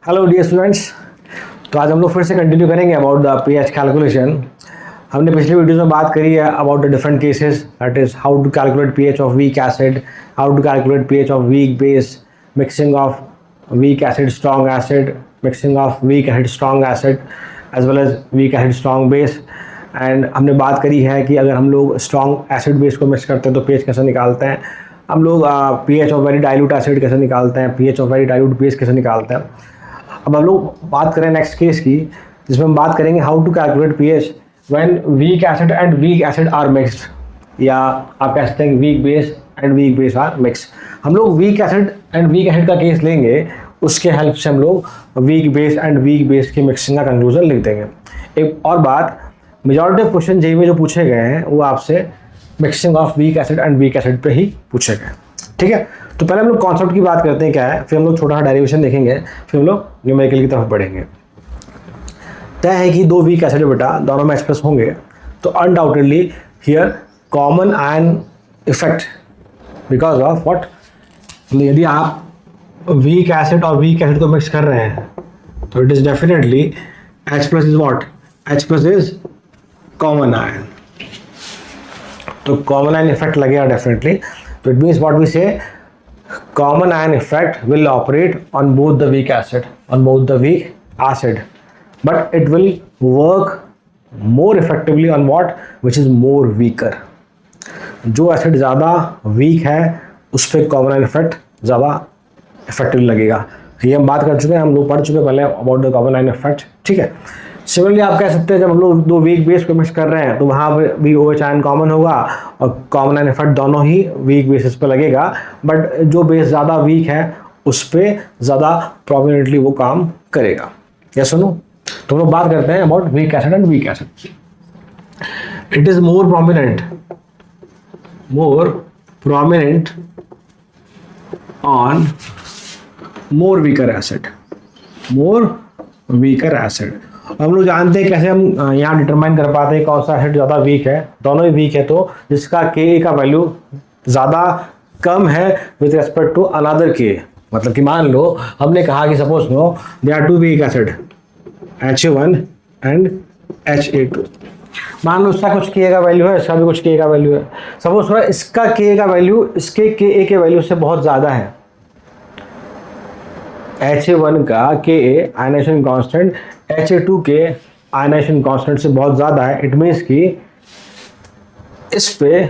Hello dear students. तो आज हम लोग फिर से कंटिन्यू करेंगे अबाउट द पीएच कैलकुलेशन। हमने पिछले वीडियोस में बात करी है about the different cases, that is how to calculate pH of weak acid, how to calculate pH of weak base, mixing of weak acid strong acid, mixing of weak acid strong acid as well as weak acid strong base. And हमने बात करी है कि अगर हम लोग strong acid base को mix करते हैं तो पीएच कैसे निकालते हैं, हम लोग pH of very dilute acid कैसे निकालते हैं, pH of very dilute base कैसे निकालते हैं। अब हम लोग बात करें नेक्स्ट केस की, जिसमें हम बात करेंगे how to calculate pH when weak acid and weak acid are mixed, या आप कह सकते हैं weak base and weak base are mix. हम लोग weak acid and weak acid का केस लेंगे, उसके हेल्प से हम लोग weak base and weak base की मिक्सिंग का कंक्लूजन लिख देंगे। एक और बात, मेजॉरिटी ऑफ क्वेश्चन जेईई में जो पूछे गए हैं वो आपसे mixing of weak acid and weak acid पे ही पूछे गए। ठीक है, तो पहले हम लोग कॉन्सेप्ट की बात करते हैं क्या है, फिर हम लोग छोटा सा डेरिवेशन देखेंगे, फिर हम लोग न्यूमेरिकल की तरफ बढ़ेंगे। तय है कि दो वीक एसिड बेटा दोनों में एक्सप्रेस होंगे, तो undoubtedly here common ion effect because of what, यदि आप वीक एसिड और वीक एसिड को मिक्स कर रहे हैं तो it is definitely H plus is what, H plus is common ion, तो कॉमन आयन इफेक्ट लगेगा डेफिनेटली। तो इट मीन्स व्हाट वी से common ion effect will operate on both the weak acid, on both the weak acid, but it will work more effectively on what, which is more weaker। जो acid ज़्यादा week है उस पर common ion effect ज़्यादा effective लगेगा। ये हम बात कर चुके हैं, हम लोग पढ़ चुके हैं पहले about the common ion effect. ठीक है, सिमिलरली आप कह सकते हैं जब हम लोग दो वीक बेस को मिक्स कर रहे हैं तो वहाँ पर भी OH आयन कॉमन होगा और कॉमन आयन इफेक्ट दोनों ही वीक बेसिस पे लगेगा, बट जो बेस ज़्यादा वीक है उस पर ज़्यादा प्रोमिनेंटली वो काम करेगा। या सुनो, तो हम लोग बात करते हैं about week acid and weak acid. It is more prominent on more weaker acid. हम लोग जानते हैं कैसे हम यहाँ डिटरमाइन कर पाते हैं कौन सा एसिड ज़्यादा वीक है, दोनों ही वीक है, तो जिसका Ka का वैल्यू ज़्यादा कम है with respect to another Ka। मतलब कि मान लो हमने कहा कि suppose no they are two weak acid Ha1 and Ha2, मान लो इसका कुछ Ka का वैल्यू है, इसका भी कुछ Ka का वैल्यू है। सपोज नो इसका Ka का वैल्यू इसके Ka के वैल्यू से बहुत ज़्यादा है, Ha1 का Ka आयनाइजेशन कांस्टेंट Ha2 के आयनाइजेशन कांस्टेंट से बहुत ज़्यादा है। इट मीन्स कि इस पे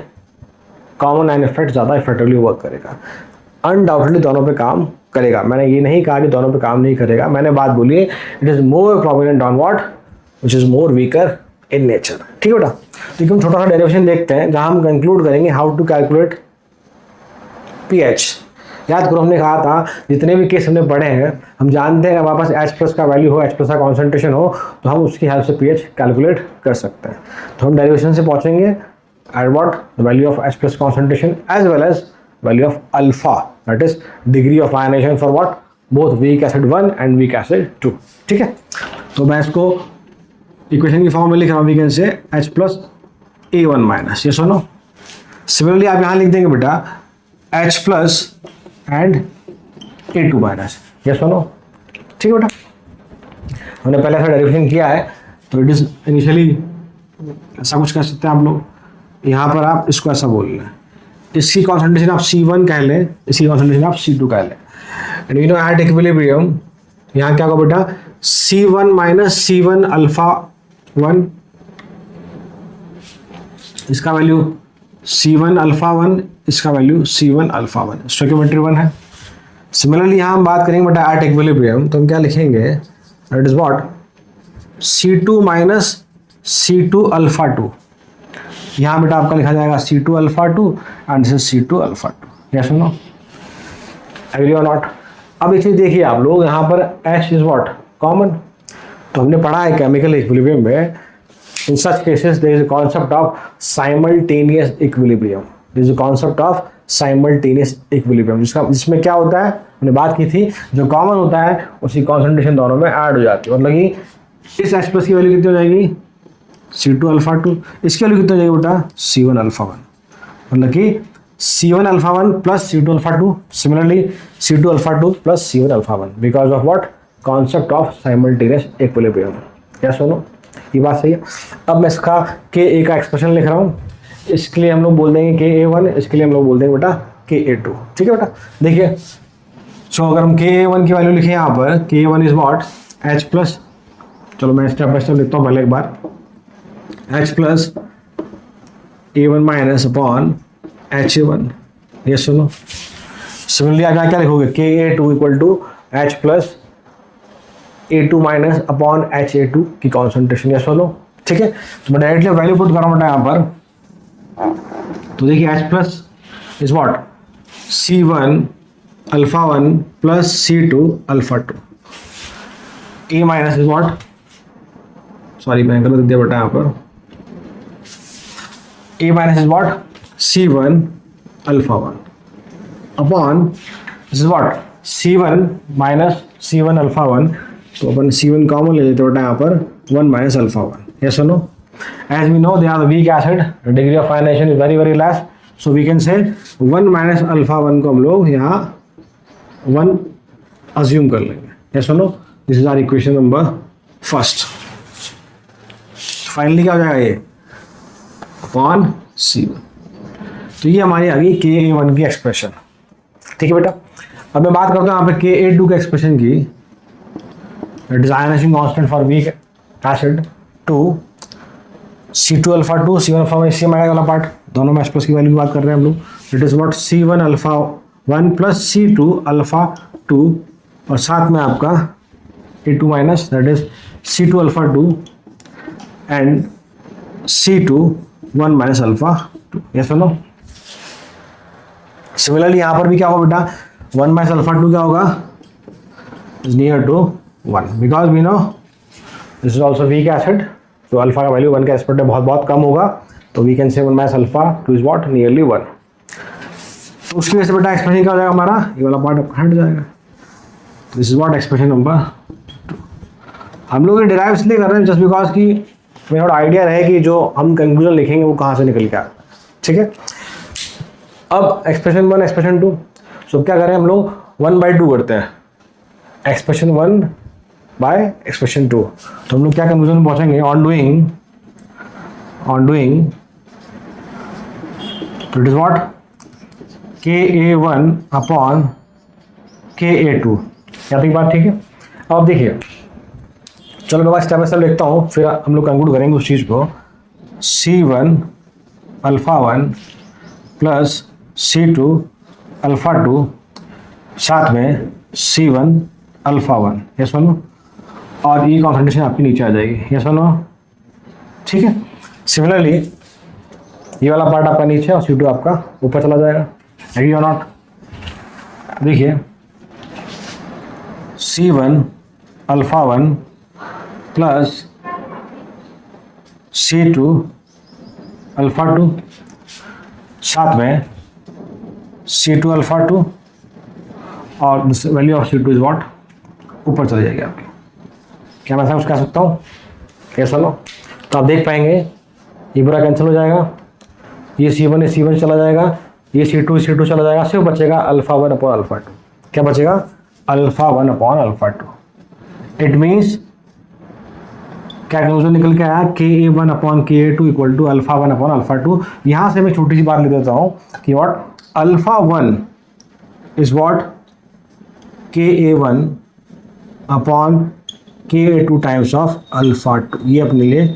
कॉमन आयन इफेक्ट ज़्यादा इफेक्टिवली वर्क करेगा, अनडाउटेडली दोनों पे काम करेगा। मैंने ये नहीं कहा कि दोनों पे काम नहीं करेगा, मैंने बात बोली है it is more prominent on what, which is more weaker in nature. ठीक है बेटा, तो हम छोटा सा डेरिवेशन देखते हैं जहाँ हम कंक्लूड करेंगे हाउ टू कैलकुलेट पीएच। याद करो हमने कहा था जितने भी केस हमने पढ़े हैं हम जानते हैं हमारे पास H प्लस का वैल्यू हो, H प्लस का कॉन्सेंट्रेशन हो, तो हम उसकी हेल्प से पीएच कैलकुलेट कर सकते हैं। तो हम डेरिवेशन से पहुंचेंगे at what, the value of H plus concentration as well as value of alpha, that is degree of ionization for what, both weak acid 1 and weak acid 2। ठीक है, तो मैं इसको इक्वेशन की फॉर्म में लिख रहा हूँ, we can say H plus A1 minus, ये सुनो। सिमिलरली आप यहाँ लिख देंगे बेटा H plus and A2 minus, ये सुनो। ठीक है बेटा, हमने पहले ऐसा डेरिवेशन किया है, तो इट इज इनिशियली ऐसा कुछ कर सकते हैं आप लोग। यहाँ पर आप इसको ऐसा बोल लें, इसकी कॉन्सेंट्रेशन आप C1 कह लें, इसकी कॉन्सेंट्रेशन आप C2 कह लें, and you know at equilibrium यहाँ क्या होगा बेटा, C1 माइनस C1 अल्फा 1, इसका वैल्यू C1 अल्फा 1, इसका वैल्यू C1 अल्फा 1, स्टोइकियोमेट्री 1 है। सिमिलरली यहाँ हम बात करेंगे बेटा एट इक्विलिब्रियम, तो हम क्या लिखेंगे, that is what, C2 minus C2 alpha 2। यहाँ बेटा आपका लिखा जाएगा C2 alpha 2 and this is C2 alpha 2। Yes no, agree और नॉट। अब एक चीज देखिए आप लोग, यहाँ पर H इज व्हाट, कॉमन। तो हमने पढ़ा है केमिकल इक्विलिब्रियम में, in such cases there is a concept of simultaneous equilibrium, there is a concept of simultaneous equilibrium, जिसमें क्या होता है, हमने बात की थी, जो कॉमन होता है उसकी कॉन्सेंट्रेशन दोनों में ऐड हो जाती है। मतलब कि इस H प्लस की वैल्यू कितनी हो जाएगी, C2 अल्फा 2, इसकी वैल्यू कितनी हो जाएगी बेटा, C1 अल्फा 1, मतलब कि C1 alpha 1 plus C2 alpha 2, similarly C2 alpha 2 plus C1 alpha 1, because of what, concept of simultaneous equilibrium. क्या सुनो, ये बात सही है। अब मैं इसका के ए का एक्सप्रेशन लिख रहा हूँ, इसके लिए हम लोग बोल देंगे के ए वन, इसके लिए हम लोग बोल देंगे बेटा के ए टू। ठीक है बेटा, देखिए सो अगर हम के ए वन की वैल्यू लिखें यहाँ पर, K A one is what H plus, चलो मैं स्टेप बाय स्टेप लिखता हूँ पहले एक बार, H plus A one minus upon H A one. ये सुनो, सिमिलरली आप क्या लिखोगे, K A two equal to H plus A two minus upon H A two की कॉन्सेंट्रेशन। ये सुनो, ठीक है। तो मैं डायरेक्टली वैल्यू पुट कर रहा हूँ बेटा यहाँ पर, तो देखिए H plus is what C one alpha one plus C two alpha two, A minus is what, sorry मैं गलत दिया बेटा यहाँ पर, A minus is what C one alpha one upon this is what C one minus C one alpha one, तो अपन सी one common ले लेते बेटा यहाँ पर, one minus alpha one. Yes और no, as we know they are the weak acid, degree of ionisation is very very less, so we can say one minus alpha one को हम लोग यहाँ वन अज्यूम कर लेंगे। Yes और no, this is our equation number first. Finally क्या हो जाएगा ये अपॉन सी वन, तो ये हमारी आ गई के ए वन की एक्सप्रेशन। ठीक है बेटा, अब मैं बात करता हूँ यहाँ पे के ए टू के एक्सप्रेशन की, it is ionization constant for weak acid two C two alpha two C one alpha one, same आएगा वाला पार्ट, दोनों में एस प्लस की वैल्यू की बात कर रहे हैं हम लोग। It is what C one alpha one plus C two alpha two, और साथ में आपका A two minus that is C two alpha two and C two one minus alpha two. Yes no, similarly यहाँ पर भी क्या होगा बेटा, वन माइनस अल्फा टू क्या होगा, is near to one, because we know this is also weak acid, तो alpha का वैल्यू वन के एस्पेक्ट में बहुत बहुत कम होगा, तो we can say one minus alpha two is what nearly one. तो उसकी वजह से बेटा एक्सप्रेशन क्या हो जाएगा हमारा, ये वाला पार्ट अब हट जाएगा। This is what expression number two. हम लोग ये डिराइव इसलिए कर रहे हैं जस्ट बिकॉज कि हमें थोड़ा आइडिया रहे कि जो हम कंक्लूजन लिखेंगे वो कहाँ से निकल के आए। ठीक है, अब expression one expression two, so क्या करें हम लोग वन बाई टू करते हैं, expression one by expression two. तो हम लोग क्या कंक्लूजन में पहुंचेंगे, ऑन डूइंग तो it is what K A one upon K A to. क्या तक बात ठीक है। अब देखिए चलो मैं स्टेप बाय स्टेप लिखता हूँ, फिर हम लोग कंक्लूड करेंगे उस चीज़ को। C one alpha one plus C two alpha two, साथ में सी वन अल्फा वन। ये सुनो, और ये कॉन्सेंट्रेशन आपकी नीचे आ जाएगी। ये सुनो, ठीक है। सिमिलरली ये वाला पार्ट आपका नीचे और सी टू आपका ऊपर चला जाएगा। एग्री और नॉट। देखिए C one alpha one plus C two alpha two, साथ में सी टू अल्फा टू, और value of C two is what ऊपर चली जाएगी आपकी। क्या मैं ऐसा कह सकता हूँ, कैसा लो, तो आप देख पाएंगे ये पूरा कैंसिल हो जाएगा, ये सी वन चला जाएगा, ये सी टू चला जाएगा, सिर्फ बचेगा alpha one upon alpha two. क्या बचेगा, alpha one upon alpha two. It means क्या कंक्लूजन निकल के आया, K A one upon K A two equal to alpha one upon alpha two. यहाँ से मैं छोटी सी बात लिख देता हूँ कि what alpha one is what K A one upon K A two times of alpha two. ये अपने लिए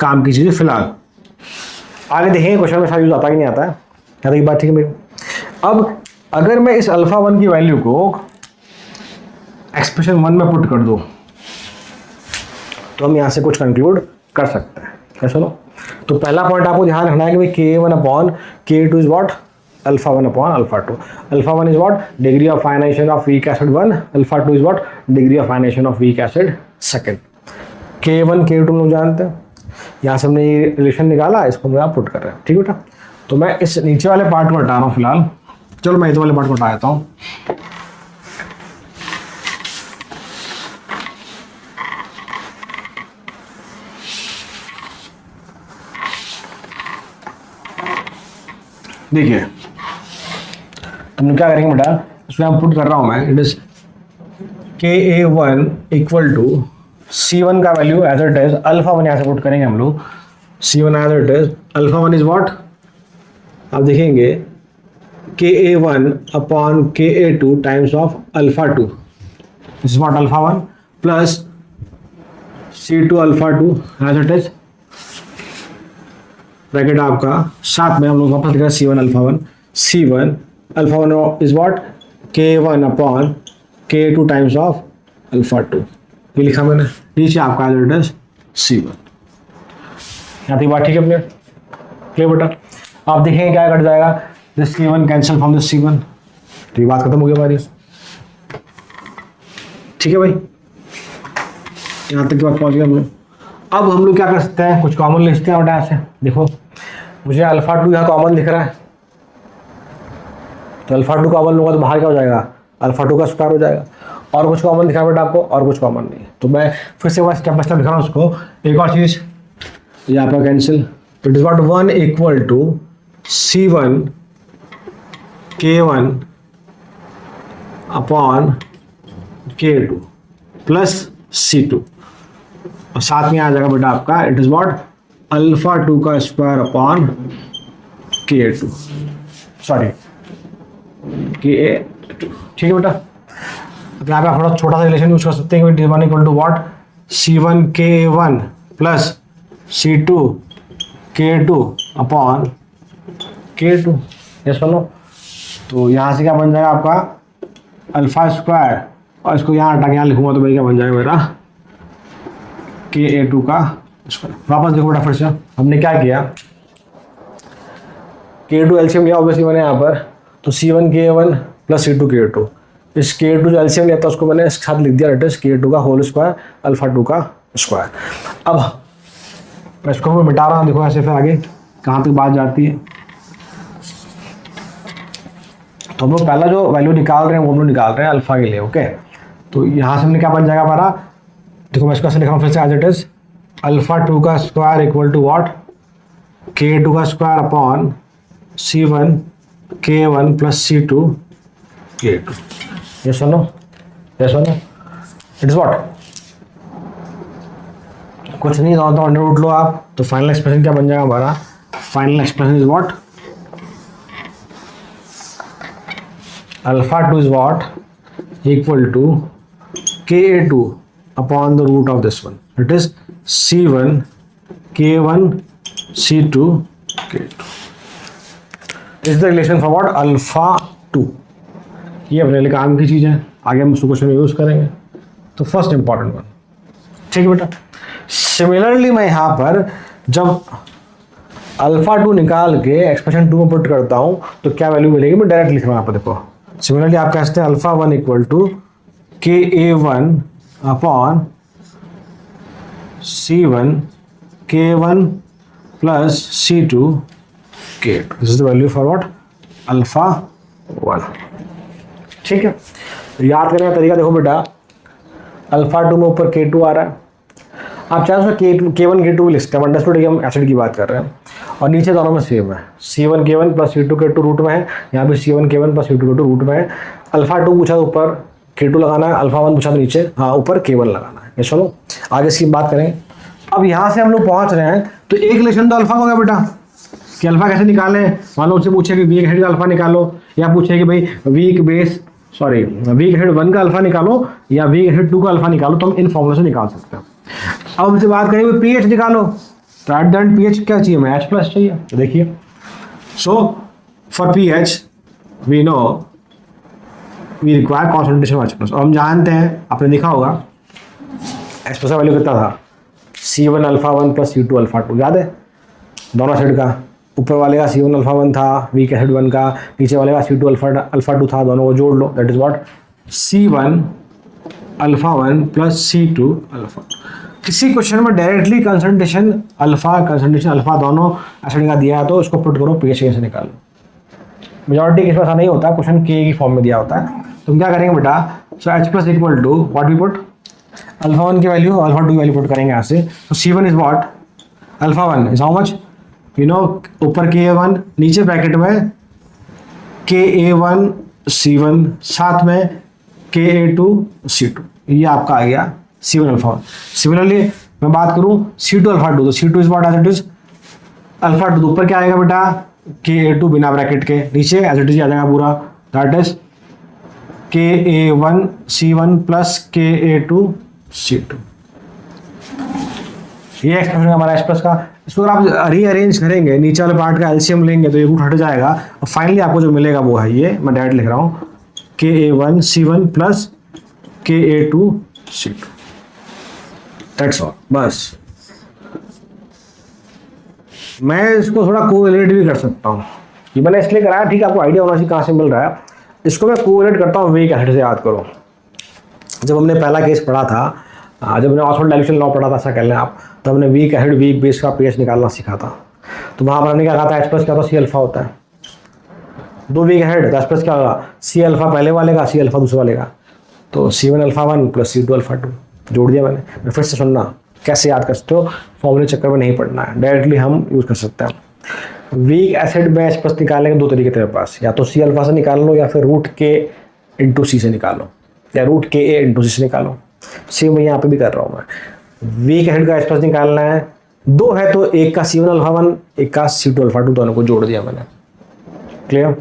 काम की चीज़ें फिलहाल, आगे देखेंगे क्वेश्चन में सारा यूज आता कि नहीं आता है। क्या तो ये बात ठीक है मेरी। अब अगर मैं इस अल्फा वन की वैल्यू को एक्सप्रेशन वन में पुट कर दूँ तो हम यहाँ से कुछ कंक्लूड कर सकते हैं। क्या सुनो, तो पहला पॉइंट आपको ध्यान रखना है कि भाई के ए one upon K A two is what alpha one upon alpha two. Alpha one is what degree of ionization of weak acid one, alpha two is what degree of ionization of weak acid second. K A one के ए to लोग जानते हैं, यहाँ से हमने ये relation निकाला, इसको मैं आप पुट कर रहे हैं। ठीक बेटा, तो मैं इस नीचे वाले पार्ट को हटा रहा हूँ फिलहाल। चलो मैं इस वाले पार्ट को हटा देता हूँ। देखिए तुम क्या करेंगे बेटा, इसमें आप पुट कर रहा हूँ मैं, it is Ka1 equal to C1 का value as it is alpha one यहाँ से पुट करेंगे हम लोग, C1 as it is, alpha one is what, आप देखेंगे Ka1 upon Ka2 times of alpha two, this is what alpha one plus C2 alpha two as it is, bracket आपका साथ में हम लोग वापस लिख रहे हैं C1 alpha one, C1 alpha one is what K1 upon K2 times of alpha two, ये लिखा मैंने, नीचे आपका एज इट इज C1। यहाँ तक बात ठीक है अपने क्लियर बेटा। आप देखेंगे क्या कट जाएगा, this C1 cancel from this C1, तो ये बात खत्म हो गई हमारी, ठीक है भाई, यहाँ तक की बात पहुँच गए हम लोग। अब हम लोग क्या कर सकते हैं, कुछ कॉमन लिखते हैं बेटा ऐसे, देखो मुझे अल्फा टू यहाँ कॉमन दिख रहा है, तो अल्फा टू कॉमन लूँगा तो बाहर क्या हो जाएगा, अल्फा टू का स्क्वायर हो जाएगा, और कुछ कॉमन दिखा बेटा आपको, और कुछ कॉमन नहीं, तो मैं फिर से वह स्टेप बाय स्टेप दिखा रहा हूँ उसको। एक और चीज़ यहाँ पर कैंसिल, तो it is what 1 equal to C1 K1 upon K2 plus C2, और साथ में आ जाएगा बेटा आपका it is what alpha two का square upon K2, sorry Ka2, ठीक है बेटा। अब यहाँ पे आप थोड़ा छोटा सा रिलेशन यूज कर सकते हैं कि 1 equal to what C1 K1 plus C2 K2 upon K2, ये सुनो, तो यहाँ से क्या बन जाएगा आपका अल्फा स्क्वायर, और इसको यहाँ हटा के यहाँ लिखूंगा तो भाई क्या बन जाएगा मेरा Ka2 का स्क्वायर। वापस देखो बेटा फिर से हमने क्या किया, K2 एलसीएम लिया ऑब्वियसली मैंने यहाँ पर, तो C1 K1 plus C2 K2, इस K2 जो एलसीएम लिया था उसको मैंने इसके साथ लिख दिया, इट इज K2 का होल स्क्वायर अल्फा टू का स्क्वायर। अब मैं इसको मैं मिटा रहा हूँ, देखो ऐसे फिर आगे कहाँ तक बात जाती है। तो हम लोग पहला जो वैल्यू निकाल रहे हैं वो हम लोग निकाल रहे हैं अल्फा के लिए, ओके। तो यहाँ से हमने क्या बन जाएगा हमारा, देखो मैं इसको ऐसे लिख रहा हूँ फिर से as it is, alpha two का square equal to what K2 का square upon C1 K1 plus C2 K2, ये सुनो इट इज व्हाट, कुछ नहीं तो अंडर रूट लो आप, तो फाइनल एक्सप्रेशन क्या बन जाएगा हमारा, final expression is what alpha two is what equal to Ka2 upon the root of this one, it is C1 K1 C2 K2, is the relation for what alpha two. ये अपने लिए काम की चीज़ है, आगे हम उसको क्वेश्चन में यूज़ करेंगे, तो फर्स्ट इंपॉर्टेंट वन, ठीक है बेटा। सिमिलरली मैं यहाँ पर जब अल्फा टू निकाल के एक्सप्रेशन टू में पुट करता हूँ तो क्या वैल्यू मिलेगी, मैं डायरेक्ट लिख रहा हूँ यहाँ पर, देखो सिमिलरली आप कह सकते हैं alpha one equal to Ka1 upon C1 K1 plus C2 K2, this is the value for what alpha one, ठीक है। याद करने का तरीका देखो बेटा, अल्फा टू में ऊपर K2 आ रहा है, आप चाहे उसमें K1 K2 लिख सकते हैं, अंडरस्टूड कि हम एसिड की बात कर रहे हैं, और नीचे दोनों में सेम है, C1 K1 plus C2 K2 root में है, यहाँ पे C1 K1 plus C2 K2 root में है। अल्फा टू पूछा तो ऊपर K2 लगाना है, अल्फा वन पूछा तो नीचे ऊपर K1 लगाना है, ये चलो आगे इसकी बात करें। अब यहाँ से हम लोग पहुँच रहे हैं, तो एक रिलेशन तो अल्फा हो गया बेटा कि अल्फा कैसे निकालें, मान लो उससे पूछे कि वीक हेड का अल्फा निकालो, या पूछे कि भाई वीक हेड 1 का अल्फा निकालो या वीक हेड 2 का अल्फा निकालो, तो हम इन फॉर्मूला से निकाल सकते हैं। अब हमसे बात करेंगे पीएच निकालो, तो एट द एंड पीएच क्या चाहिए, हमें H प्लस चाहिए, तो देखिए so for pH we know we require concentration H plus, और हम जानते हैं आपने देखा होगा H प्लस का वैल्यू कितना था, C1 alpha one plus C2 alpha to, याद है दोनों साइड का, ऊपर वाले का C1 अल्फा वन था वीक हेड 1 का, नीचे वाले का C2 अल्फा टू था, दोनों को जोड़ लो, that is what C1 alpha one plus C2 alpha. किसी क्वेश्चन में डायरेक्टली कंसंट्रेशन अल्फा दोनों एसिड का दिया है तो उसको पुट करो पीएच से निकालो। मेजॉरिटी केस में ऐसा नहीं होता, क्वेश्चन के की फॉर्म में दिया होता है, तुम क्या करेंगे बेटा, so H plus equal to what we put alpha one की वैल्यू अल्फा टू की वैल्यू पुट करेंगे यहाँ से, तो C1 is what alpha one is how much, you know ऊपर Ka1 नीचे ब्रैकेट में Ka1 C1 साथ में Ka2 C2, ये आपका आ गया C1 अल्फा। सिमिलरली मैं बात करूं C2 अल्फा टू, तो C2 is what as it is alpha two, ऊपर क्या आएगा बेटा Ka2 बिना ब्रैकेट के, नीचे एज इट इज आ जाएगा पूरा, that is Ka1 C1 plus Ka2 C2। ये एक्सप्रेशन हमारा एक्सप्रेस का। इसको अगर आप रीअरेंज करेंगे, नीचे वाले पार्ट का एलसीएम लेंगे तो ये रूट हट जाएगा और फाइनली आपको जो मिलेगा वो है ये, मैं डायरेक्ट लिख रहा हूँ Ka1 C1 plus Ka2 C2, that's all. बस मैं इसको थोड़ा कोरिलेट भी कर सकता हूँ, ये मैंने इसलिए कराया, ठीक है आपको आइडिया होना चाहिए कहाँ से मिल रहा है। इसको मैं कोरिलेट करता हूँ वीक एसिड से। याद करो जब हमने पहला केस पढ़ा था, जब हमने ऑक्सफोर्ड डाइल्यूशन लॉ पढ़ा था ऐसा कह लें आप, तो हमने वीक एसिड वीक बेस का पीएच निकालना सीखा था। तो वहाँ पर हमने क्या कहा था, एक्सप्रेस क्या था, सी अल्फा होता है। दो वीक एसिड तो एक्सप्रेस क्या होगा, सी अल्फा पहले वाले का, सी अल्फा दूसरे वाले का, तो C1 alpha 1 plus C2 alpha 2 जोड़ दिया मैंने। मैं फिर से सुनना कैसे याद कर सकते हो, फॉर्मूले चक्कर में नहीं पड़ना है, डायरेक्टली हम यूज़ कर सकते हैं। वीक एसिड में एक्सप्रेस निकालने के दो तरीके तेरे पास, या तो C अल्फा से निकाल लो या फिर रूट K इंटू C से निकालो, या रूट Ka इंटू C से निकालो। सेम मैं यहाँ पे भी कर रहा हूँ। मैं वीक एसिड का एक्सप्रेस निकालना है, दो है तो एक का C1 अल्फा 1 एक का C2 अल्फा 2, दोनों को जोड़ दिया मैंने। क्लियर।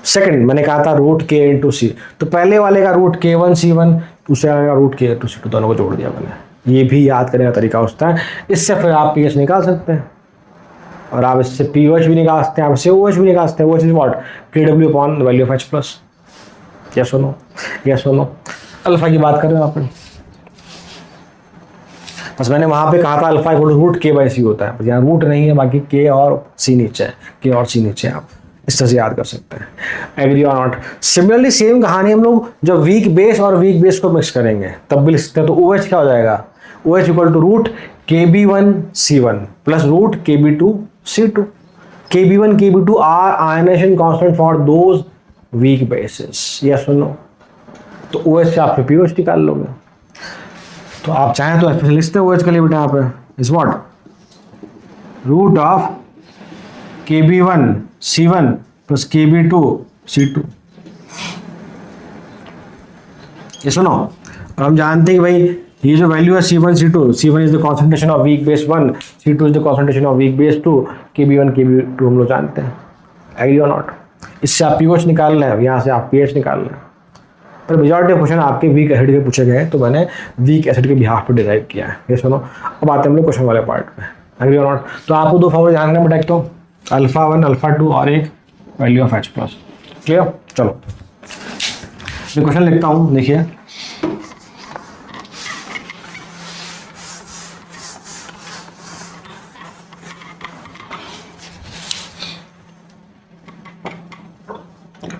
सेकंड मैंने कहा था रूट K इंटू C, तो पहले वाले का रूट K1 C1, दूसरे वाले का रूट K इंटू C2, दोनों को जोड़ दिया मैंने। ये भी याद करने का तरीका होता है। इससे फिर आप पीएच निकाल सकते हैं और आप इससे पीओएच भी निकाल सकते हैं, आप इससे ओएच भी निकाल सकते हैं। OH is what, KW upon value of H plus. Yes और नो, यस और नो। अल्फा की बात कर रहे हो आप, बस मैंने वहां पे कहा था alpha equal to root K by C होता है, यहाँ रूट नहीं है, बाकी K और C नीचे है, K और C नीचे है। आप इस तरह से याद कर सकते हैं। एग्री और नॉट। सिमिलरली सेम कहानी हम लोग जब वीक बेस और वीक बेस को मिक्स करेंगे तब भी लिख सकते हैं। तो OH क्या हो जाएगा, OH equal to root Kb1 C1 plus root Kb2 C2। Kb1 Kb2 are ionization constant for those weak bases. Yes और नो। तो OH से आप फिर pOH निकाल लोगे। तो आप चाहें तो लिखते हैं OH के लिए बेटा यहाँ पे is what, root of Kb1 C1 plus Kb2 C2। ये सुनो, और हम जानते हैं कि भाई ये जो वैल्यू है C1 C2, C1 is the concentration of weak base 1, C2 is the concentration of weak base 2, Kb1 Kb2 हम लोग जानते हैं। एग्री और नॉट। इससे आप pOH निकाल रहे हैं, यहाँ से आप pH निकाल रहे हैं। पर मेजॉरिटी क्वेश्चन आपके वीक एसिड के पूछे गए, तो मैंने वीक एसिड के बिहाफ पे डिराइव किया है। ये सुनो, अब आते हैं हम लोग क्वेश्चन वाले पार्ट में। एग्री और नॉट। तो आपको दो फॉर्मूले जानना है बेटा, एक तो अल्फा 1 अल्फा 2 और एक value of H plus. Clear. चलो मैं क्वेश्चन लिखता हूँ, देखिए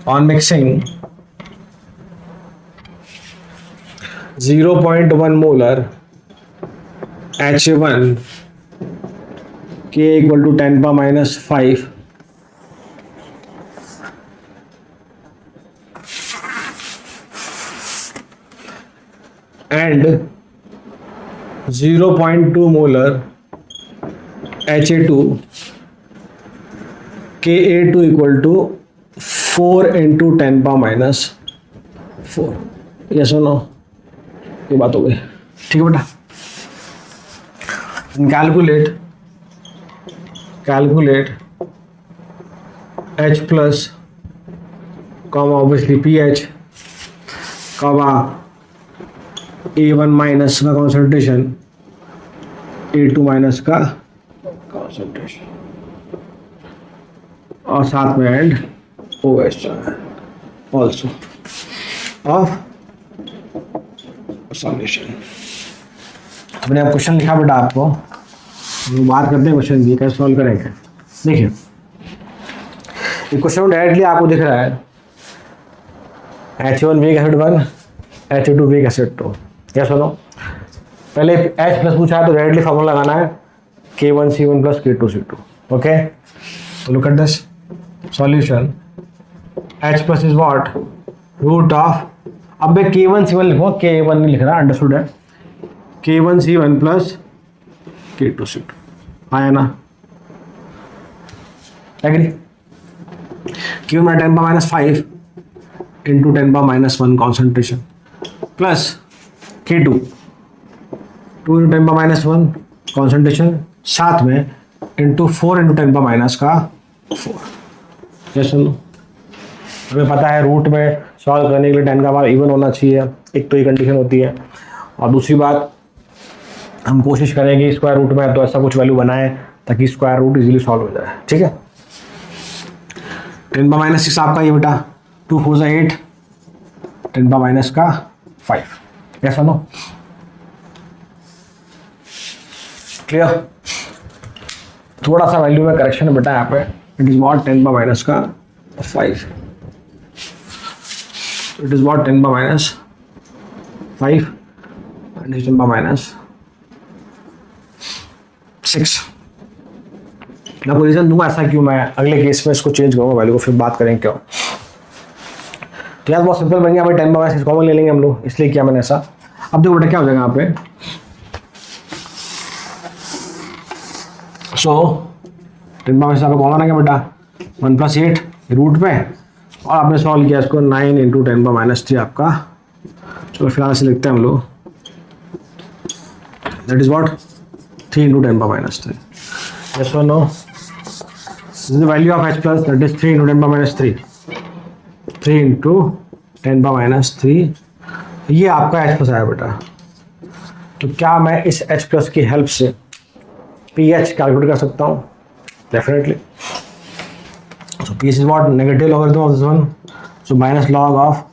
on mixing 0.1 molar HA1 K equal to 10 power minus 5 and 0.2 molar HA2 Ka2 equal to 4 into 10 power minus 4। ये सुनो, ये बात हो गई। ठीक है बेटा। Calculate H plus comma obviously pH comma A1 minus का कॉन्सेंट्रेशन, A2 माइनस का कॉन्सेंट्रेशन, और साथ में and OH also of solution। हमने अब क्वेश्चन लिखा बेटा, आपको हम बात करते हैं क्वेश्चन की कैसे सॉल्व करेंगे। देखिए ये क्वेश्चन डायरेक्टली आपको दिख रहा है H1 week acid 1 H2 week acid 2। क्या सुनो, पहले H प्लस पूछा है तो डायरेक्टली फॉर्मूला लगाना है K1 C1 plus K2 C2। Okay, तो look at this solution. H plus is what, root of, अब मैं K1 C1 लिखूंगा, K1 नहीं लिख रहा, अंडरस्टूड है। K1 C1 plus K2 C2 आया ना, एग्री। Q में 10 power minus 5 into 10 power minus 1 concentration plus K2 2 into 10 power -1 concentration, साथ में इंटू 4 इंटू 10 पावर माइनस का 4। जैसे हमें पता है रूट में सॉल्व करने के लिए 10 का पावर इवन होना चाहिए, एक तो ये कंडीशन होती है। और दूसरी बात, हम कोशिश करेंगे स्क्वायर रूट में तो ऐसा कुछ वैल्यू बनाएं ताकि स्क्वायर रूट इजीली सॉल्व हो जाए। ठीक है, 10 पावर -6 आपका ये बेटा, 2 4 ज़ा 8, 10 पावर माइनस का 5। ऐसा नो क्लियर? थोड़ा सा वैल्यू में करेक्शन है बेटा यहाँ पे, it is what 10 power minus का 5, it is what 10 power minus 5 and 10 power minus 6। मैं आपको रीजन दूंगा ऐसा क्यों, मैं अगले केस में इसको चेंज करूंगा वैल्यू को, फिर बात करेंगे क्यों। तो यार बहुत सिंपल बन गया भाई, 10 पावर 6 कॉमन ले लेंगे हम लोग, इसलिए किया मैंने ऐसा। अब देखो बेटा क्या हो जाएगा यहाँ पे, सो 10 पावर 6 कॉमन है क्या बेटा, 1 + 8 रूट में, और आपने सॉल्व किया इसको 9 इंटू 10 पावर -3 आपका। चलो फिलहाल से लिखते हैं हम लोग, that is what 3 into 10 power -3। Yes और no? This is the value of h plus, that is 3 into 10 power -3, 3 into 10 power -3। ये आपका h प्लस आया बेटा। तो क्या मैं इस h प्लस की हेल्प से pH कैलकुलेट कर सकता हूँ? Definitely. So pH is what, negative logarithm of this one, so minus log of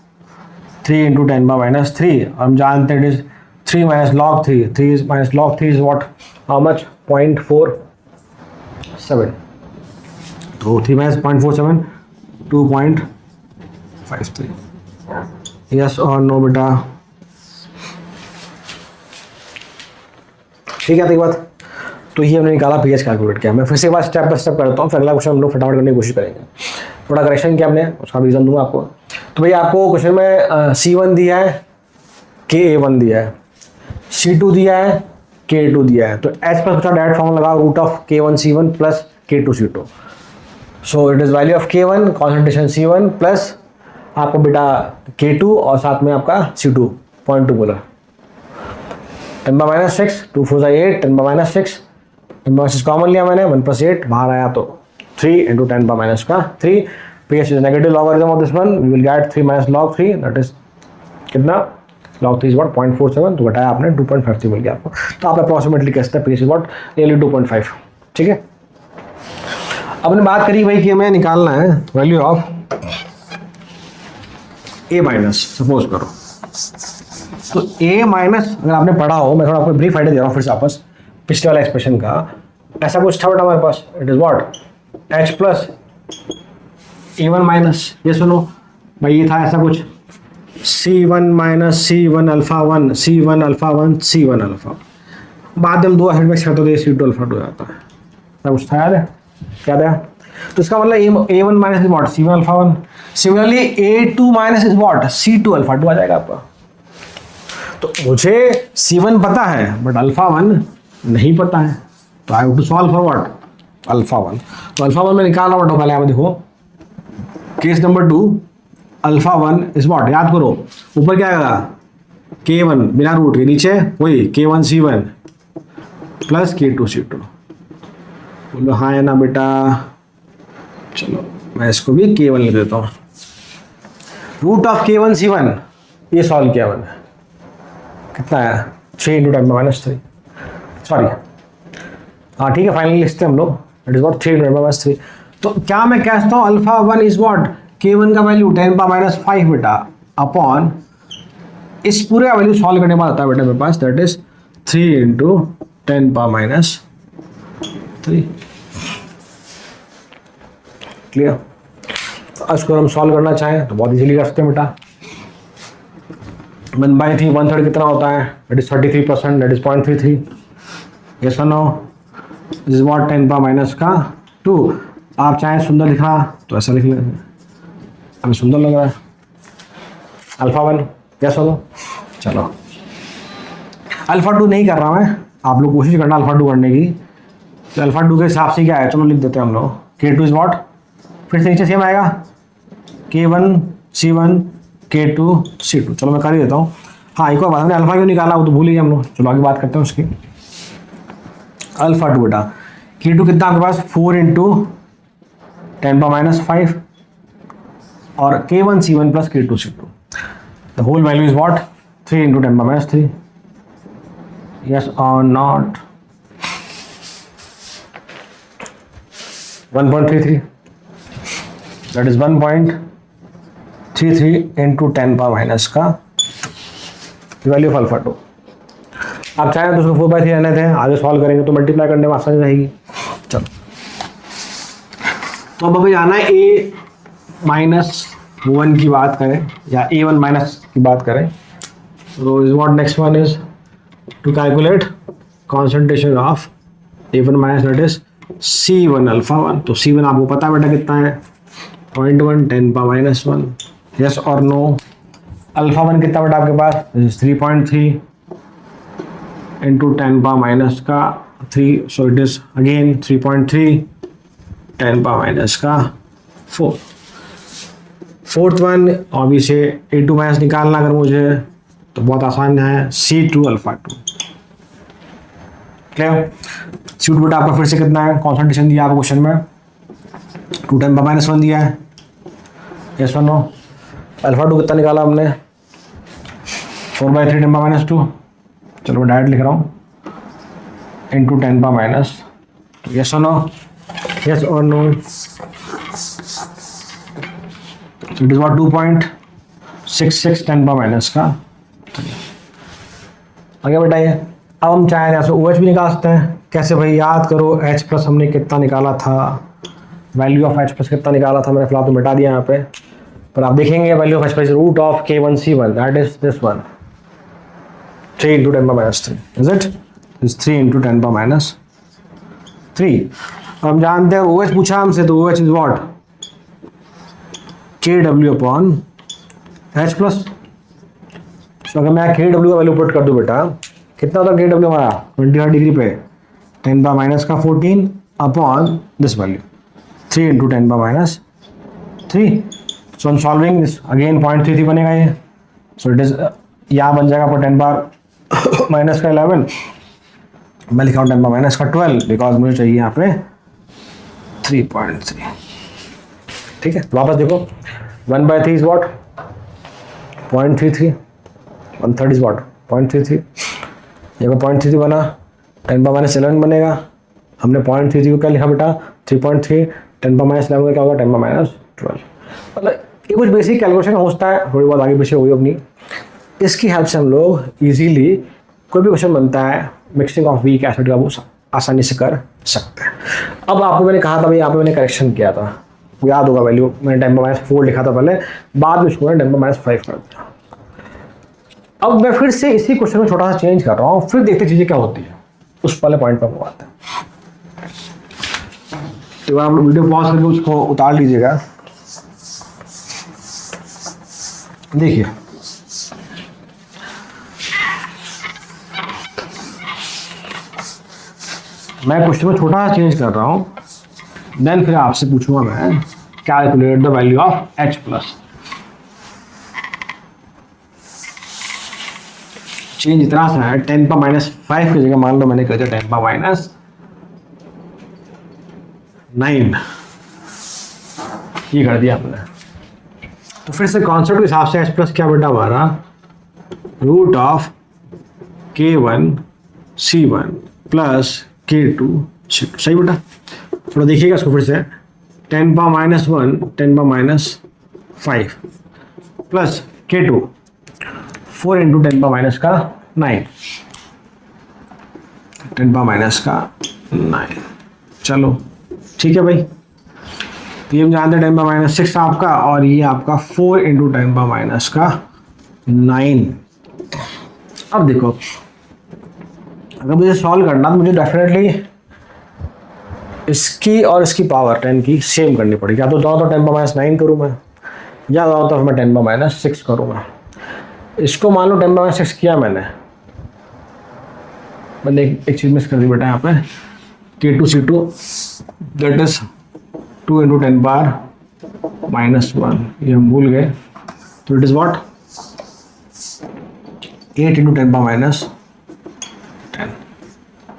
3 into 10 power -3। हम जानते हैं it is 3 minus log 3, 3 minus log 3 is what, how much, 0.47। तो 3 minus 0.47 2.53। Yes और no बेटा? ठीक है, तो बात तो ये हमने निकाला, pH कैलकुलेट किया। मैं फिर से एक बार स्टेप बाय स्टेप करता हूँ, फिर अगला क्वेश्चन हम लोग फटाफट करने की कोशिश करेंगे। थोड़ा करेक्शन किया हमने, उसका रीजन दूंगा आपको। तो भैया आपको क्वेश्चन में C1 दिया है, Ka1 दिया है, C2 दिया है, K2 दिया है। तो H प्लस का डायरेक्ट फॉर्मूला लगा, root of K1C1 plus K2C2। So it is value of K1 concentration C1 plus आपको बेटा K2 और साथ में आपका C2 0.2 बोला। 10 पावर -6, 2 4 ज़ा 8, 10 पावर -6, 10 पावर 6 कॉमन लिया मैंने, 1 + 8 बाहर आया तो 3 इंटू 10 पावर माइनस का 3। pH is negative logarithm of this one, we will get 3 minus log 3, that is कितना, लॉग 3 इज व्हाट 0.47, तो घटाया आपने 2.53 मिल गया आपको। तो आप अप्रॉक्सीमेटली कह सकते हैं pH इज व्हाट नियरली 2.5। ठीक है, अब हमने बात करी भाई कि हमें निकालना है value of A minus, suppose करो। तो A माइनस अगर आपने पढ़ा हो, मैं थोड़ा आपको ब्रीफ आइडिया दे रहा हूँ फिर से वापस पिछले वाला एक्सप्रेशन का। ऐसा कुछ था बेटा हमारे पास, it is what H plus A1 minus, ये सुनो भाई, ये था ऐसा कुछ C1 minus C1 alpha 1, C1 alpha 1, C1 alpha. बाद में हम दो एसिड मिक्स करते थे, C2 अल्फा 2 आता है। ऐसा कुछ था, याद है? क्या था? तो इसका मतलब A1 minus is what C1 alpha 1। Similarly A2 minus is what C2 alpha 2 आ जाएगा आपका। तो मुझे C1 पता है बट अल्फा 1 नहीं पता है, तो I have to solve for what alpha 1। तो अल्फा 1 में निकालना पड़ता, पहले आप देखो case number 2, alpha 1 is what, याद करो ऊपर क्या आएगा K1 बिना रूट के, नीचे वही K1 C1 plus K2 C2। बोलो हाँ है ना बेटा? चलो मैं इसको भी K1 लिख देता हूँ। रूट ऑफ K1 C1 ये सॉल्व किया मैंने, कितना आया 3 इंटू 10 पावर -3, सॉरी हाँ ठीक है, फाइनली लिखते हैं हम लोग, it is what 3 into 10 power -3। तो क्या मैं कह सकता हूँ अल्फा 1 इज व्हाट, K1 का वैल्यू 10 पावर -5 बेटा अपॉन इस पूरे वैल्यू सॉल्व करने के बाद आता है बेटा मेरे पास, that is 3 into 10 power -3। Clear? इसको हम सॉल्व करना चाहें तो बहुत इजीली कर सकते हैं बेटा। 1/3 1/3 कितना होता है, that is 33%, that is 0.33। Yes और no? This is what 10 power -2। आप चाहें सुंदर लिखा तो ऐसा लिख लेंगे, हमें सुंदर लग रहा है अल्फा 1। यस और नो? चलो अल्फा 2 नहीं कर रहा मैं, आप लोग कोशिश करना अल्फा 2 करने की। तो अल्फा 2 के हिसाब से क्या है, चलो लिख देते हैं हम लोग K2 इज व्हाट, फिर से नीचे सेम आएगा K1 C1 K2 C2। चलो मैं कर ही देता हूँ। हाँ एक और बात, हमने अल्फा क्यों निकाला वो तो भूल ही हम लोग, चलो आगे बात करते हैं उसकी। अल्फा टू बेटा K2 कितना आपके पास 4 इंटू 10⁻⁵ और K1 C1 plus K2 C2, the whole value is what 3 into 10⁻3, yes और नॉट 1.33, दैट इज 1.33 इंटू 10⁻⁻ का वैल्यू ऑफ अल्फा टू। आप चाहें तो उसको 4/3 रहने थे, आगे सॉल्व करेंगे तो मल्टीप्लाई करने में आसानी रहेगी। चलो तो अब अभी आना है A-1 की बात करें या A1 माइनस की बात करें, तो is what next one is to calculate concentration of A1 minus that is C1 alpha 1। तो C1 आपको पता है बेटा कितना है 0.1 10⁻⁻1, यस और नो। अल्फा 1 कितना बेटा आपके पास 3.3 into 10⁻⁻3, so it is again 3.3 10⁻⁴। Fourth one और से A2 माइनस निकालना अगर मुझे तो बहुत आसान है C2 अल्फा 2। क्लियर? C2 बेटा आपका फिर से कितना है, कॉन्सेंट्रेशन दिया आपको क्वेश्चन में 2 10⁻⁻1 दिया है, यस और नो। अल्फा 2 कितना निकाला हमने 4/3 10⁻², चलो मैं डायरेक्ट लिख रहा हूँ इंटू 10⁻, यस और नो, यस और नो। इट इज व्हाट 2.66 10⁻⁻ का। आगे बताइए, अब हम चाहें यहाँ से OH भी निकाल सकते हैं। कैसे भाई, याद करो H प्लस हमने कितना निकाला था, वैल्यू ऑफ H प्लस कितना निकाला था, मैंने फिलहाल तो मिटा दिया यहाँ पे, पर आप देखेंगे value of H plus root of K1 C1 that is this one 3 into 10⁻3, is it is 3 into 10⁻3। हम जानते हैं OH पूछा हमसे, तो OH is what KW upon H plus. तो अगर मैं KW का वैल्यू पुट कर दूं बेटा, कितना होता है KW हमारा 25 डिग्री पे 10⁻14 अपॉन दिस वैल्यू 3 इंटू 10⁻3। सो हम सॉल्विंग दिस अगेन 0.33 बनेगा ये, सो इट इज यहाँ बन जाएगा पर 10⁻11, मैं लिखा हूँ 10⁻12 बिकॉज मुझे चाहिए यहाँ पे 3.3। ठीक है, वापस देखो 1/3 इज व्हाट 0.33, 1/3 इज व्हाट 0.33, देखो 0.33 बना 10⁻11 बनेगा। हमने 0.33 को क्या लिखा बेटा 3.3, 10⁻11 का क्या होगा 10⁻12। मतलब ये कुछ बेसिक कैलकुलेशन होता है, थोड़ी बहुत आगे पीछे हुई अपनी, इसकी हेल्प से हम लोग इजीली कोई भी क्वेश्चन बनता है मिक्सिंग ऑफ वीक एसिड का वो आसानी से कर सकते हैं। अब आपको मैंने कहा था भाई, यहाँ पे मैंने करेक्शन किया था, वो याद होगा वैल्यू मैंने 10⁻4 लिखा था पहले, बाद में उसको 10⁻5 कर दिया। अब मैं फिर से इसी क्वेश्चन में छोटा सा चेंज कर रहा हूँ, फिर देखते चीजें क्या होती है, उस वाले पॉइंट पर हम आते हैं। तो आप वीडियो पॉज करके उसको उतार लीजिएगा। देखिए मैं क्वेश्चन में छोटा सा चेंज कर रहा हूँ, देन फिर आपसे पूछूंगा मैं calculate the value of H plus. Change इतना सा है 10⁻5 की जगह मान लो मैंने कर दिया 10⁻9, ये कर दिया आपने। तो फिर से कॉन्सेप्ट के हिसाब से H प्लस क्या बेटा हमारा root of K1 C1 plus K2 C2, सही बेटा। थोड़ा देखिएगा इसको फिर से 10⁻1 10⁻5 प्लस K2 4 इंटू 10⁻9 10⁻9। चलो ठीक है भाई, तो ये हम जानते हैं 10⁻6 आपका, और ये आपका 4 इंटू 10⁻9। अब देखो अगर मुझे सॉल्व करना तो मुझे डेफिनेटली इसकी और इसकी पावर 10 की सेम करनी पड़ेगी, या तो जाओ तो 10⁻9 करूँ मैं, या जाओ तो मैं 10⁻6 करूँ मैं। इसको मान लो 10⁻6 किया मैंने एक चीज़ मिस कर दी बेटा यहाँ पे K2 C2 that is 2 into 10⁻1, ये हम भूल गए, तो it is what 8 into 10 power minus 10,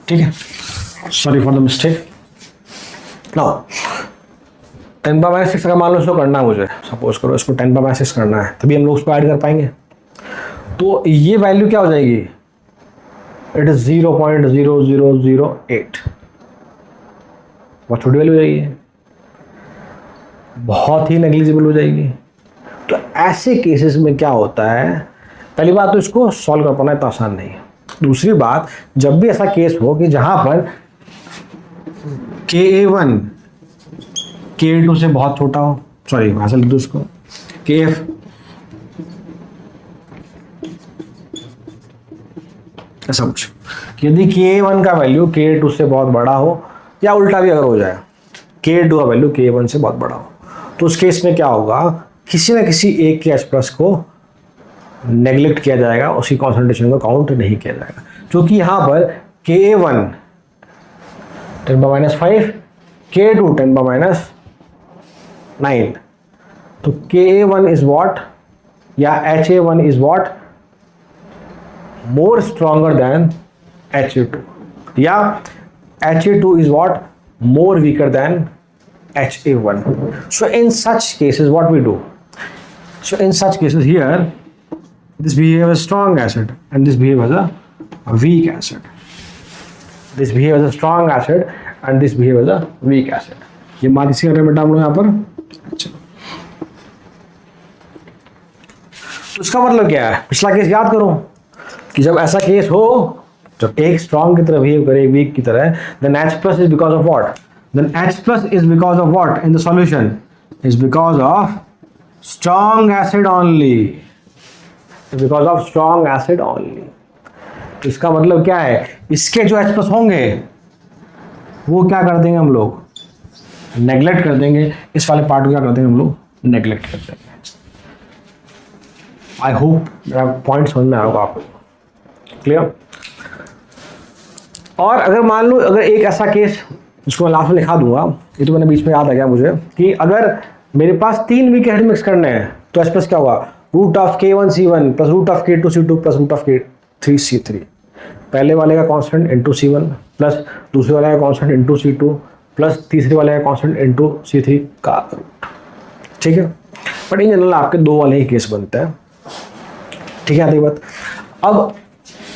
ठीक है, sorry for the mistake. Now 10 power minus 6 अगर मान लो इसको करना है मुझे, सपोज करो इसको 10 पावर माइनस 6 करना है, तभी हम लोग उसको ऐड कर पाएंगे। तो ये वैल्यू क्या हो जाएगी, इट इज 0.0008, बहुत छोटी वैल्यू हो जाएगी, बहुत ही नेग्लिजिबल हो जाएगी। तो ऐसे केसेस में क्या होता है, पहली बात तो इसको सॉल्व कर पाना इतना आसान नहीं है। दूसरी बात, जब भी ऐसा केस हो कि जहां पर KA1 KA2 से बहुत छोटा हो, सॉरी वहां से लिख दो उसको, KF ऐसा कुछ, यदि KA1 का वैल्यू KA2 से बहुत बड़ा हो, या उल्टा भी अगर हो जाए KA2 का वैल्यू KA1 से बहुत बड़ा हो, तो उस केस में क्या होगा, किसी न किसी एक के H प्लस को नेग्लेक्ट किया जाएगा, उसकी कॉन्सेंट्रेशन को काउंट नहीं किया जाएगा, क्योंकि यहाँ पर KA1 10 power minus 5, KA2 10 power minus 9, तो KA1 इज वॉट, या HA1 is what more stronger than HA2, या HA2 is what more weaker than HA1. So in such cases what we do, so in such cases here this behave as a strong acid and this behave as a weak acid, this behave as a strong acid and this behave as a weak acid। ये बात इसी करने बेटा हम लोग यहाँ पर। अच्छा, तो इसका मतलब क्या है, पिछला केस याद करो कि जब ऐसा केस हो, जब एक स्ट्रॉन्ग की तरह बिहेव करे एक वीक की तरह, then H plus is because of what, then H plus is because of what in the solution, is because of strong acid only, because of strong acid only। तो इसका मतलब क्या है, इसके जो H plus होंगे वो क्या कर देंगे हम लोग, नेग्लेक्ट कर देंगे, इस वाले पार्ट को क्या कर देंगे हम लोग, नेग्लेक्ट कर देंगे। आई होप मेरा पॉइंट समझ में आएगा आपको, क्लियर। और अगर मान लो अगर एक ऐसा केस, जिसको मैं लास्ट में लिखा दूंगा, ये तो मैंने बीच में याद आ गया मुझे, कि अगर मेरे पास 3 वीक एसिड मिक्स करने हैं तो एस प्लस क्या होगा, root of K1C1 plus root of K2C2 plus root of K3C3, पहले वाले का कांस्टेंट इंटू C1 प्लस दूसरे वाले का कांस्टेंट इंटू C2 प्लस तीसरे वाले का कांस्टेंट इंटू C3 का रूट, ठीक है। बट इन जनरल आपके 2 वाले ही केस बनते हैं, ठीक है। आती बात, अब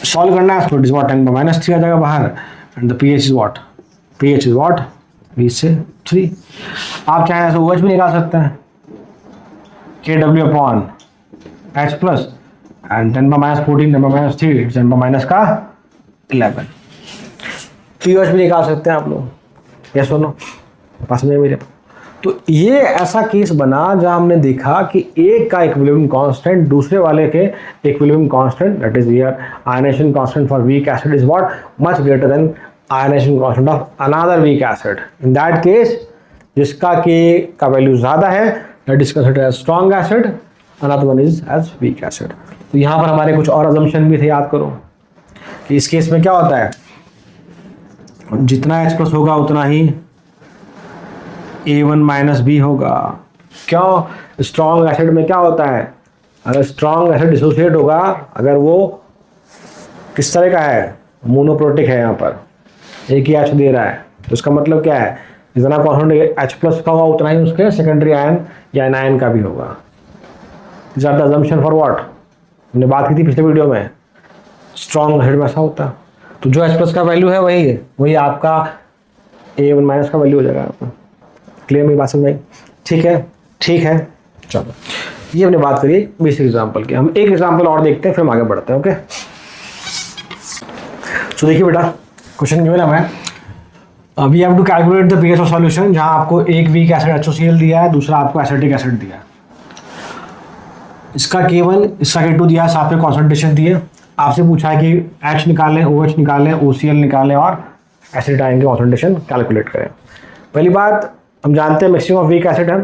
सॉल्व करना है, तो it is what 10 power minus 3 आ जाएगा बाहर, and the pH is what, pH is what 20 से 3। आप चाहे ऐसे OH भी निकाल सकते हैं, KW upon H plus and 10 power minus 14 10 power minus 3 10 power minus का 11, pH भी निकाल सकते हैं आप लोग, यस और नो, पास में मेरे। तो ये ऐसा केस बना जहां हमने देखा कि एक का इक्विलिब्रियम कांस्टेंट दूसरे वाले के equilibrium constant, that is here ionization constant for weak acid is what much greater than ionization constant of another weak acid. In that case जिसका के का वैल्यू ज्यादा है that is considered as strong acid, another one is as weak acid. तो यहाँ पर हमारे कुछ और अजम्पशन भी थे, याद करो कि इस केस में क्या होता है, जितना H प्लस होगा उतना ही A1 माइनस B होगा। क्यों, स्ट्रॉन्ग एसिड में क्या होता है, अगर स्ट्रॉन्ग एसिड डिसोसिएट होगा, अगर वो किस तरह का है, मोनोप्रोटिक है, यहाँ पर एक ही H दे रहा है, तो इसका मतलब क्या है, जितना कॉन्स्टेंट H प्लस का होगा उतना ही उसके सेकेंडरी आयन या एनायन का भी होगा। ज़्यादा अजम्पशन फॉर व्हाट, हमने बात की थी पिछले वीडियो में, स्ट्रॉन्ग एसिड में ऐसा होता है, तो जो H प्लस का वैल्यू है वही आपका A1 माइनस का वैल्यू हो जाएगा आपका। क्लियर मेरी बात समझ में? ठीक है, ठीक है, चलो ये हमने बात करी बेसिक एग्जांपल की। हम एक एग्जांपल और देखते हैं फिर हम आगे बढ़ते हैं। ओके, सो देखिए बेटा, क्वेश्चन गिवन है, we have to calculate the pH of solution, जहां आपको एक वीक एसिड HOCl दिया है, दूसरा आपको एसिटिक एसिड दिया है, इसका K1 इसका K2 दिया है, साथ में कॉन्सेंट्रेशन दिए, आपसे पूछा है कि H निकालें, OH निकालें, OCl निकालें और एसिड आयन की कॉन्सेंट्रेशन कैलकुलेट करें। पहली बात, हम जानते हैं मैक्सिमम ऑफ वीक एसिड है,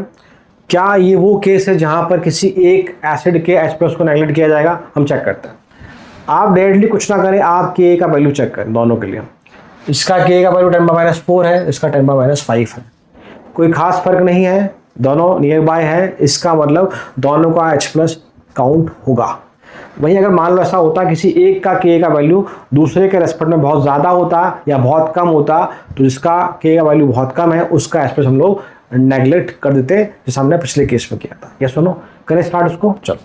क्या ये वो केस है जहां पर किसी एक एसिड के H प्लस को नेग्लेक्ट किया जाएगा, हम चेक करते हैं। आप डायरेक्टली कुछ ना करें, आप K का वैल्यू चेक करें दोनों के लिए। इसका K का वैल्यू 10⁻⁴ है, इसका 10⁻⁵ है, कोई खास फर्क नहीं है, दोनों नियर बाय है, इसका मतलब दोनों का H प्लस काउंट होगा। वहीं अगर मान लो ऐसा होता किसी एक का के का वैल्यू दूसरे के रेस्पेक्ट में बहुत ज़्यादा होता या बहुत कम होता, तो जिसका के का वैल्यू बहुत कम है उसका एस्पेक्ट हम लोग नेग्लेक्ट कर देते, जैसे हमने पिछले केस में किया था। ये सुनो, करें स्टार्ट उसको। चलो,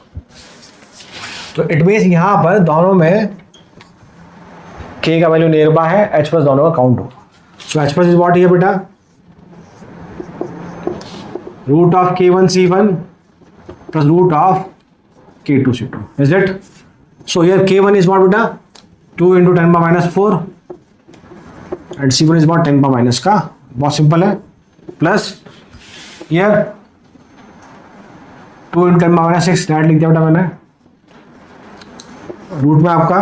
तो इट मीन्स यहाँ पर दोनों में के का वैल्यू नियर बाय है, एच प्लस दोनों का काउंट हो। So H plus is what है बेटा, root of k1 c1 plus root of k2 c2, is it? So here k1 is what बेटा 2 into 10 power minus 4 and c1 is what 10 power minus का, बहुत simple है, plus here 2 into 10 power minus 6 direct लिख दिया बेटा मैंने। Root में आपका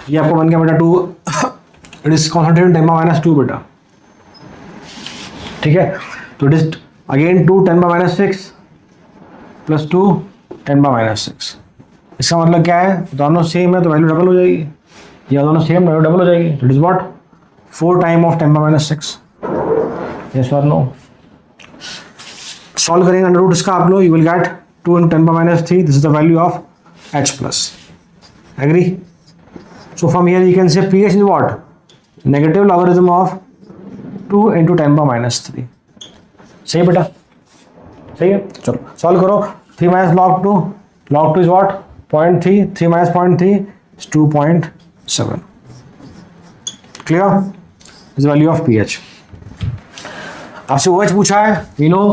ये आपको बन गया बेटा 2 it is concentrated 10 power minus 2 बेटा, ठीक है? तो it is again 2 10 power minus 6 plus 2 10 power minus 6। इसका मतलब क्या है, दोनों सेम है तो वैल्यू डबल हो जाएगी, या दोनों सेम वैल्यू डबल हो जाएगी। It is what 4 time of 10 power minus 6। Yes और नो? सॉल्व करेंगे अंडर रूट इसका आप लोग, you will get 2 into 10 power minus 3, this is the value of h plus. Agree? So from here you can say pH is what negative logarithm of 2 into 10 power minus 3। सही है बेटा? सही है? चलो solve करो। 3 minus log 2 is what 0.3, 3 minus 0.3 is 2.7। Clear? Is value of pH। आपसे OH पूछा है, we know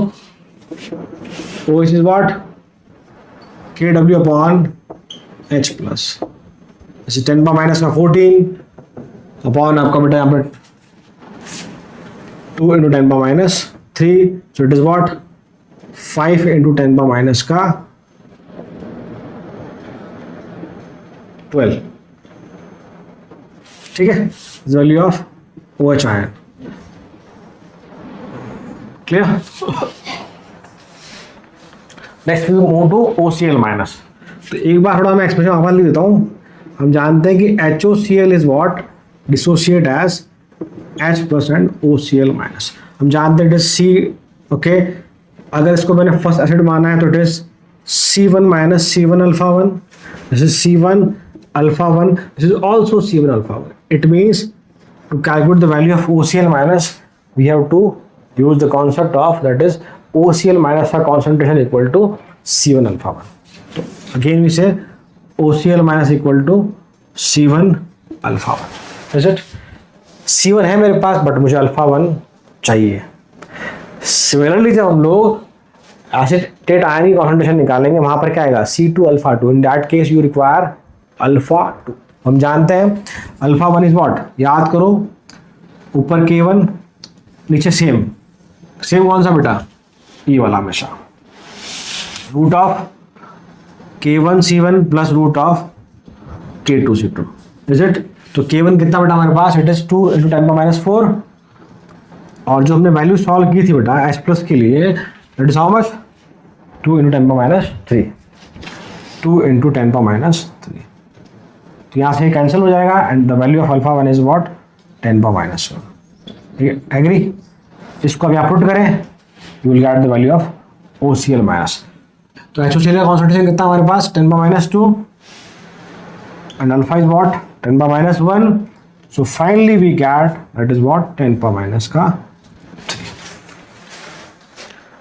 OH is what KW upon H plus, जैसे 10 power minus का 14 अपॉन आपका बेटा यहाँ पे 2 into 10 power minus 3, so it is what 5 into 10 power minus का 12। ठीक है? Value of OH ion. Clear? Next we move to OCl minus. तो एक बार थोड़ा मैं एक्सप्रेशन वापस लिख देता हूँ। हम जानते हैं कि HOCl is what dissociate as H plus and OCl minus. हम जानते हैं इट इज C। ओके, अगर इसको मैंने फर्स्ट एसिड माना है तो it is C1 minus C1 alpha 1, this is C1 alpha 1, this is also C1 alpha 1। It means to calculate the value of OCl minus we have to use the concept of that is OCl minus का concentration equal to C1 alpha 1। तो again we say OCl minus equal to C1 alpha 1। Is it? C1 है मेरे पास but मुझे alpha 1 चाहिए। Similarly जब हम लोग acetate ion की कॉन्सेंट्रेशन निकालेंगे वहां पर क्या आएगा C2 alpha 2। In that case you require alpha 2। हम जानते हैं अल्फा 1 इज व्हाट, याद करो ऊपर K1 नीचे सेम कौन सा बेटा, E वाला हमेशा, root of K1 C1 plus root of K2 C2। Is it? तो K1 कितना बेटा हमारे पास, it is 2 into 10 power minus 4, और जो हमने वैल्यू सॉल्व की थी बेटा H प्लस के लिए that is how much 2 into 10 power minus 3, 2 into 10 power minus 3। तो यहाँ से कैंसिल हो जाएगा and the value of alpha 1 is what 10 power minus 1। Agree? इसको अभी आप पुट करें you will get the value of OCl minus. तो HOCl का कॉन्सेंट्रेशन कितना हमारे पास 10 power minus 2 and alpha is what 10 power minus 1, so finally we get that is what 10 power minus का 3।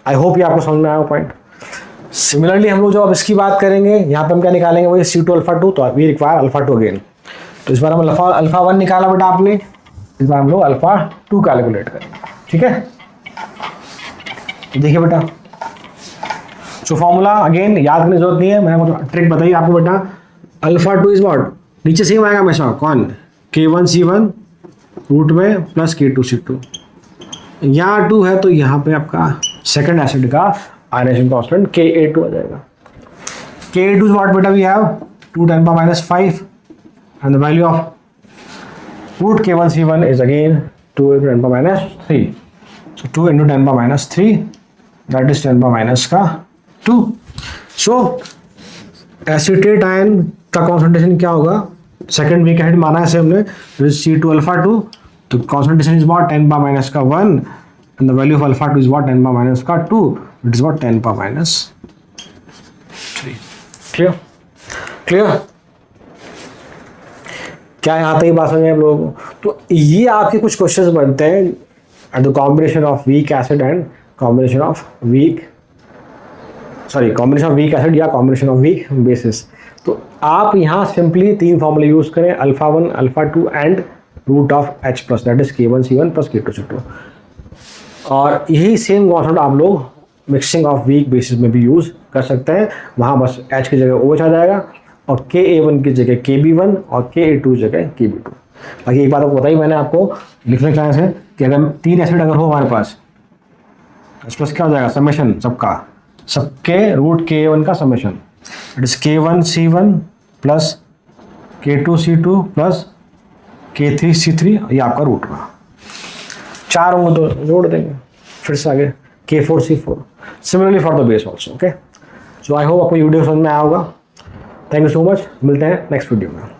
I hope ये आपको समझ में आया पॉइंट। सिमिलरली हम लोग जो अब इसकी बात करेंगे यहाँ पे हम क्या निकालेंगे, वही C2 अल्फा 2, तो वी रिक्वायर अल्फा 2 अगेन। तो इस बार हम अल्फा 1 निकाला बेटा आपने, इस बार हम लोग अल्फा 2 कैलकुलेट करेंगे। ठीक है? देखिए बेटा, सो फॉर्मूला अगेन याद करने की जरूरत नहीं है, मैंने ट्रिक बताई आपको बेटा। अल्फा 2 इज व्हाट, नीचे सेम आएगा हमेशा, कौन K1 C1 रूट में प्लस K2 C2। यहाँ 2 है तो यहाँ पे आपका सेकंड एसिड का आयनाइजेशन कांस्टेंट Ka2 आ जाएगा। Ka2 इज व्हाट बेटा, we have 2 10 power minus 5 and the value of root K1 C1 is again 2 into 10 power minus 3, so 2 into 10 power minus 3 that is 10 power minus का 2। सो acetate ion का concentration क्या होगा, second weak acid माना है हमने, C2 alpha 2, तो concentration is what 10 power minus का 1 and the value of alpha 2 is what 10 power minus का 2, it is what 10 power minus 3। Clear? Clear? क्या यहाँ तक ही बात समझ में आप लोगों को? तो ये आपके कुछ क्वेश्चंस बनते हैं at the combination of weak acid and combination of weak acid या कॉम्बिनेशन ऑफ वीक बेसिस। तो आप यहाँ सिंपली 3 फॉर्मूले यूज करें, α1, α2 and root of H plus, that is K1C1 plus K2C2। और यही सेम कॉन्सेप्ट आप लोग मिक्सिंग ऑफ वीक बेसिस में भी यूज़ कर सकते हैं। वहाँ बस H की जगह OH आ जाएगा और Ka1 की जगह Kb1 और Ka2 की जगह Kb2। बाकी एक बात आपको बताई मैंने, आपको लिखने का है कि अगर 3 एसिड अगर हो हमारे पास, H प्लस क्या हो जाएगा, समेशन सबके रूट Ka1 का summation, it is K1C1 plus K2C2 plus K3C3, ये आपका रूट का 4 होंगे तो जोड़ देंगे फिर से आगे K4C4। Similarly for the base also. Okay, so I hope आपको वीडियो समझ में आया होगा। थैंक यू सो मच, मिलते हैं नेक्स्ट वीडियो में।